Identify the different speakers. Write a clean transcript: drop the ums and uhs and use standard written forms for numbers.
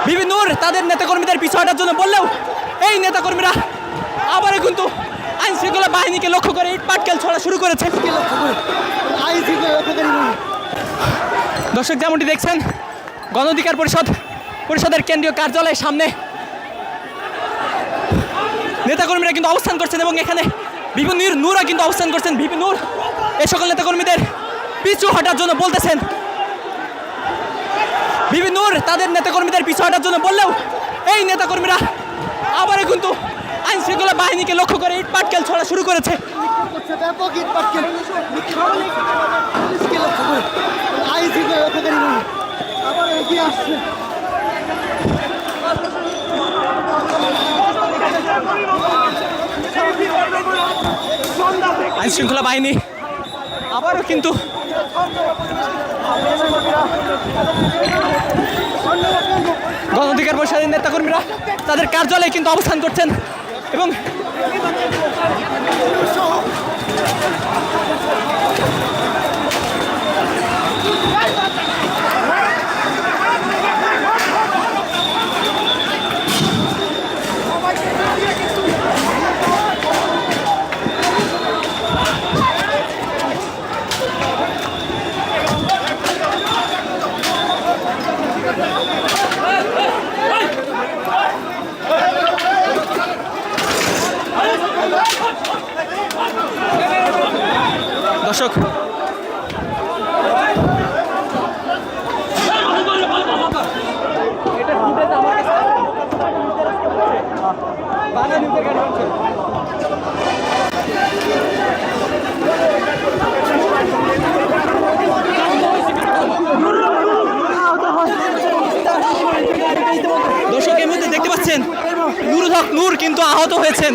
Speaker 1: বিবি নূর তাদের নেতাকর্মীদের পিছু হটার জন্য বললেও এই নেতাকর্মীরা আবারও কিন্তু আইন শৃঙ্খলা বাহিনীকে লক্ষ্য করে ইট পাটকেল ছোড়া শুরু করেছে। দর্শক যেমনটি দেখছেন গণ অধিকার পরিষদের কেন্দ্রীয় কার্যালয়ের সামনে নেতাকর্মীরা কিন্তু অবস্থান করছেন এবং এখানে বিবি নূরও কিন্তু অবস্থান করছেন। বিবি নূর এই সকল নেতাকর্মীদের পিছু হটার জন্য বলতেছেন। বিবি নূর তাদের নেতাকর্মীদের পিছু হটার জন্য বললেও এই নেতাকর্মীরা আবারও কিন্তু আইন শৃঙ্খলা বাহিনীকে লক্ষ্য করে ইট পাটকেল ছোড়া শুরু করেছে। আইন শৃঙ্খলা বাহিনী আবারও কিন্তু গণ অধিকার পরিষদের নেতাকর্মীরা তাদের কার্যালয়ে কিন্তু অবস্থান করছেন এবং দর্শক দর্শক এর মধ্যে দেখতে পাচ্ছেন নুরুল হক নূর কিন্তু আহত হয়েছেন।